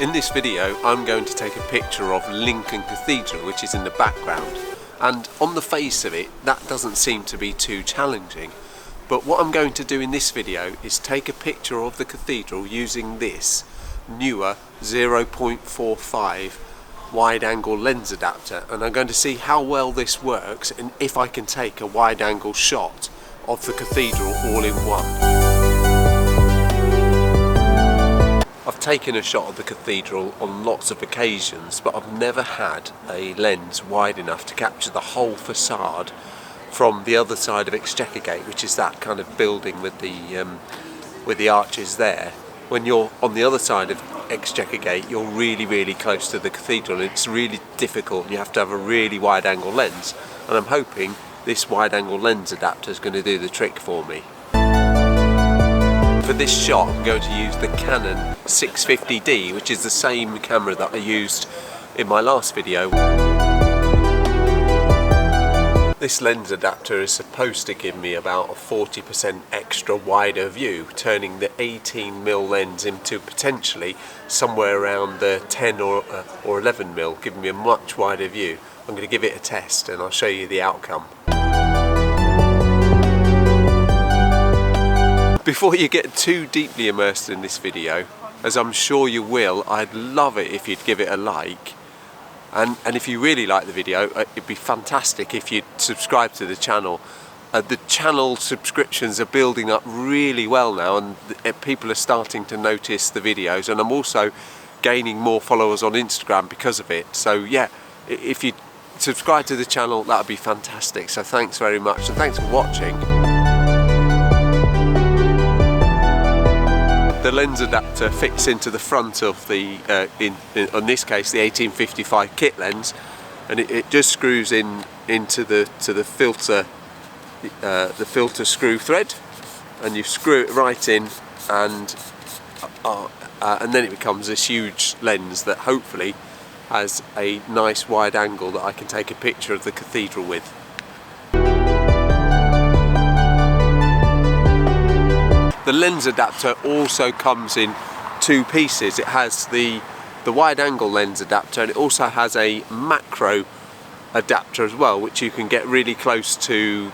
In this video I'm going to take a picture of Lincoln Cathedral, which is in the background, and on the face of it that doesn't seem to be too challenging, but what I'm going to do in this video is take a picture of the cathedral using this Neewer 0.45 wide angle lens adapter, and I'm going to see how well this works and if I can take a wide angle shot of the cathedral all in one. I've taken a shot of the cathedral on lots of occasions, but I've never had a lens wide enough to capture the whole façade from the other side of Exchequer Gate, which is that kind of building with the arches there. When you're on the other side of Exchequer Gate, you're really close to the cathedral, and it's really difficult. You have to have a really wide angle lens, and I'm hoping this wide angle lens adapter is going to do the trick for me. For this shot I'm going to use the Canon 650D, which is the same camera that I used in my last video. This lens adapter is supposed to give me about a 40% extra wider view, turning the 18mm lens into potentially somewhere around the 10 or 11mm, giving me a much wider view. I'm going to give it a test and I'll show you the outcome. Before you get too deeply immersed in this video, as I'm sure you will, I'd love it if you'd give it a like. And if you really like the video, it'd be fantastic if you'd subscribe to the channel. The channel subscriptions are building up really well now, and people are starting to notice the videos, and I'm also gaining more followers on Instagram because of it. So yeah, if you subscribe to the channel, that would be fantastic. So thanks very much, and thanks for watching. The lens adapter fits into the front of the, in this case, the 1855 kit lens, and it just screws into the filter screw thread, and you screw it right in, and then it becomes this huge lens that hopefully has a nice wide angle that I can take a picture of the cathedral with. The lens adapter also comes in two pieces. It has the wide angle lens adapter, and it also has a macro adapter as well, which you can get really close to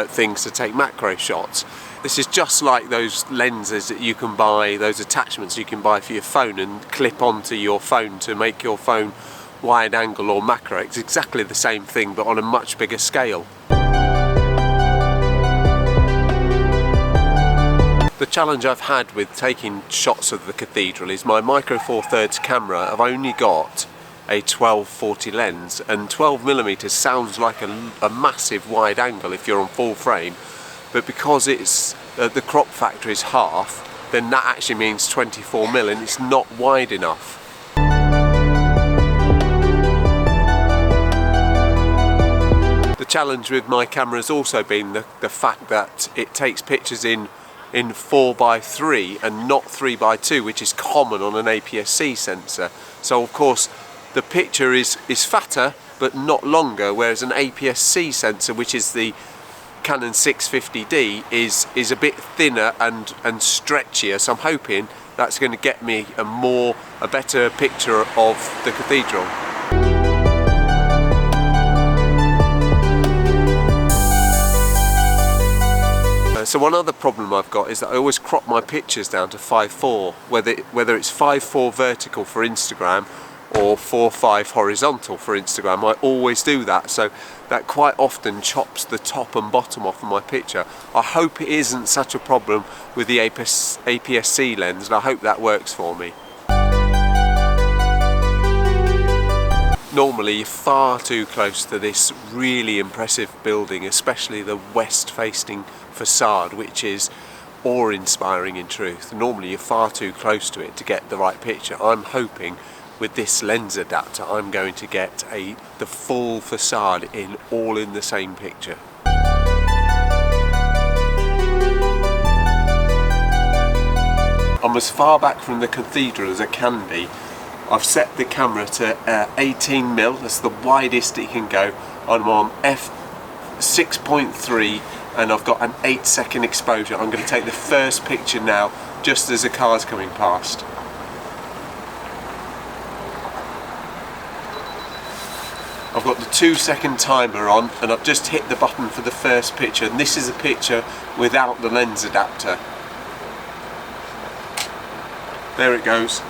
things to take macro shots. This is just like those lenses that you can buy, those attachments you can buy for your phone and clip onto your phone to make your phone wide angle or macro. It's exactly the same thing, but on a much bigger scale. The challenge I've had with taking shots of the cathedral is my micro 4/3 camera. I've only got a 12-40 lens, and 12mm sounds like a massive wide angle if you're on full frame, but because it's the crop factor is half, then that actually means 24mm, and it's not wide enough. The challenge with my camera has also been the fact that it takes pictures in 4x3 and not 3x2, which is common on an aps-c sensor. So of course the picture is fatter but not longer, whereas an aps-c sensor, which is the Canon 650D, is a bit thinner and stretchier. So I'm hoping that's going to get me a better picture of the cathedral. So one other problem I've got is that I always crop my pictures down to 5:4, whether it's 5:4 vertical for Instagram or 4:5 horizontal for Instagram. I always do that, so that quite often chops the top and bottom off of my picture. I hope it isn't such a problem with the aps-c lens, and I hope that works for me. Normally you're far too close to this really impressive building, especially the west-facing façade, which is awe-inspiring in truth. Normally you're far too close to it to get the right picture. I'm hoping with this lens adapter I'm going to get the full façade all in the same picture. I'm as far back from the cathedral as I can be. I've set the camera to 18mm, that's the widest it can go. I'm on f6.3 and I've got an 8-second exposure. I'm going to take the first picture now, just as a car's coming past. I've got the 2-second timer on, and I've just hit the button for the first picture, and this is a picture without the lens adapter. There it goes.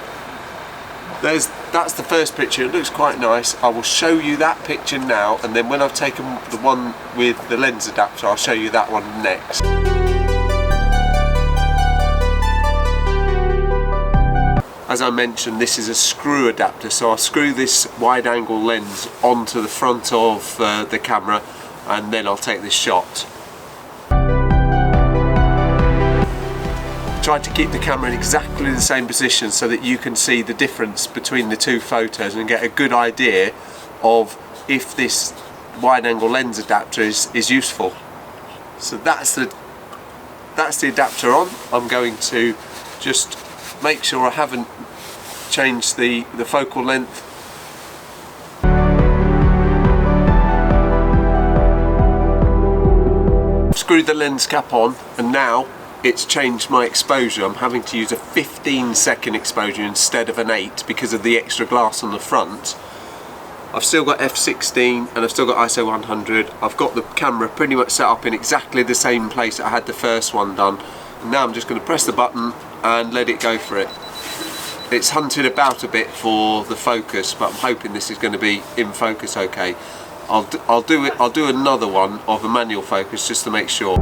That's the first picture. It looks quite nice. I will show you that picture now, and then when I've taken the one with the lens adapter, I'll show you that one next. As I mentioned, this is a screw adapter, so I'll screw this wide angle lens onto the front of the camera, and then I'll take this shot. Try to keep the camera in exactly the same position so that you can see the difference between the two photos and get a good idea of if this wide angle lens adapter is useful. So that's the adapter on. I'm going to just make sure I haven't changed the focal length. I've screwed the lens cap on, and now it's changed my exposure. I'm having to use a 15-second exposure instead of an 8 because of the extra glass on the front. I've still got f/16 and I've still got ISO 100. I've got the camera pretty much set up in exactly the same place that I had the first one done. And now I'm just going to press the button and let it go for it. It's hunted about a bit for the focus, but I'm hoping this is going to be in focus okay. I'll do another one of a manual focus just to make sure.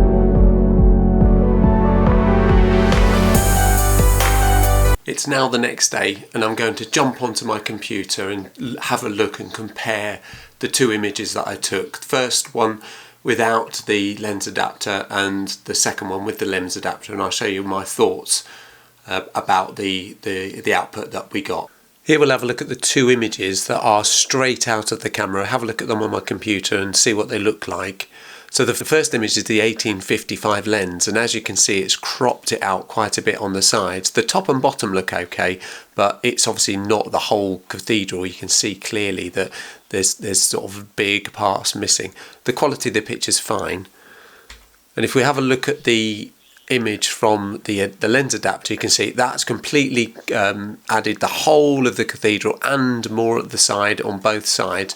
It's now the next day, and I'm going to jump onto my computer and have a look and compare the two images that I took. The first one without the lens adapter and the second one with the lens adapter, and I'll show you my thoughts about the output that we got. Here we'll have a look at the two images that are straight out of the camera, have a look at them on my computer and see what they look like. So the first image is the 1855 lens, and as you can see it's cropped it out quite a bit on the sides. The top and bottom look okay, but it's obviously not the whole cathedral. You can see clearly that there's sort of big parts missing. The quality of the picture's fine. And if we have a look at the image from the lens adapter, you can see that's completely added the whole of the cathedral and more at the side on both sides.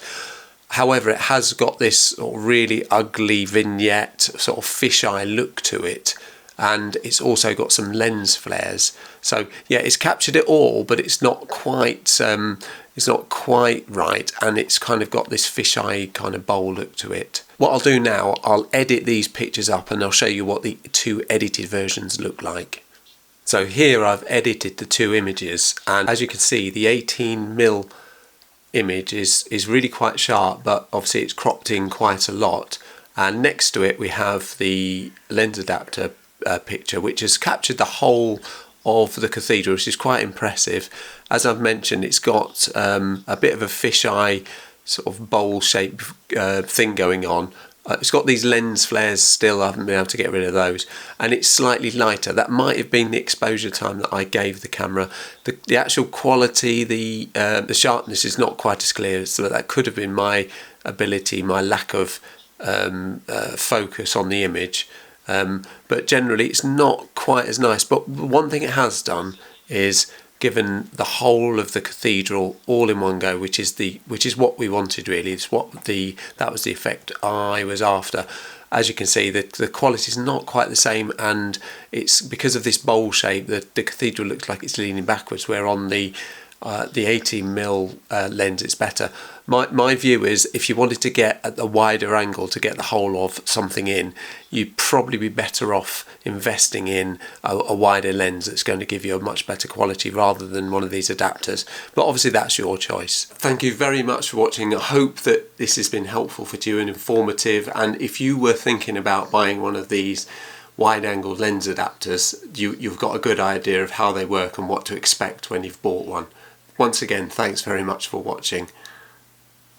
However, it has got this sort of really ugly vignette, sort of fisheye look to it, and it's also got some lens flares. So yeah, it's captured it all, but it's not quite right, and it's kind of got this fisheye kind of bowl look to it. What I'll do now, I'll edit these pictures up and I'll show you what the two edited versions look like. So here I've edited the two images, and as you can see, the 18mm image is really quite sharp, but obviously it's cropped in quite a lot, and next to it we have the lens adapter picture, which has captured the whole of the cathedral, which is quite impressive. As I've mentioned, it's got a bit of a fisheye sort of bowl shaped thing going on. It's got these lens flares still. I haven't been able to get rid of those, and it's slightly lighter. That might have been the exposure time that I gave the camera. The actual quality, the sharpness is not quite as clear, so that could have been my ability, my lack of focus on the image. But generally it's not quite as nice. But one thing it has done is given the whole of the cathedral all in one go, which is what we wanted really. It's that was the effect I was after. As you can see, the quality is not quite the same, and it's because of this bowl shape that the cathedral looks like it's leaning backwards, where on the 18mm lens it's better. My view is if you wanted to get at the wider angle to get the whole of something in, you'd probably be better off investing in a wider lens that's going to give you a much better quality rather than one of these adapters. But obviously that's your choice. Thank you very much for watching. I hope that this has been helpful for you and informative, and if you were thinking about buying one of these wide angle lens adapters, you've got a good idea of how they work and what to expect when you've bought one. Once again, thanks very much for watching.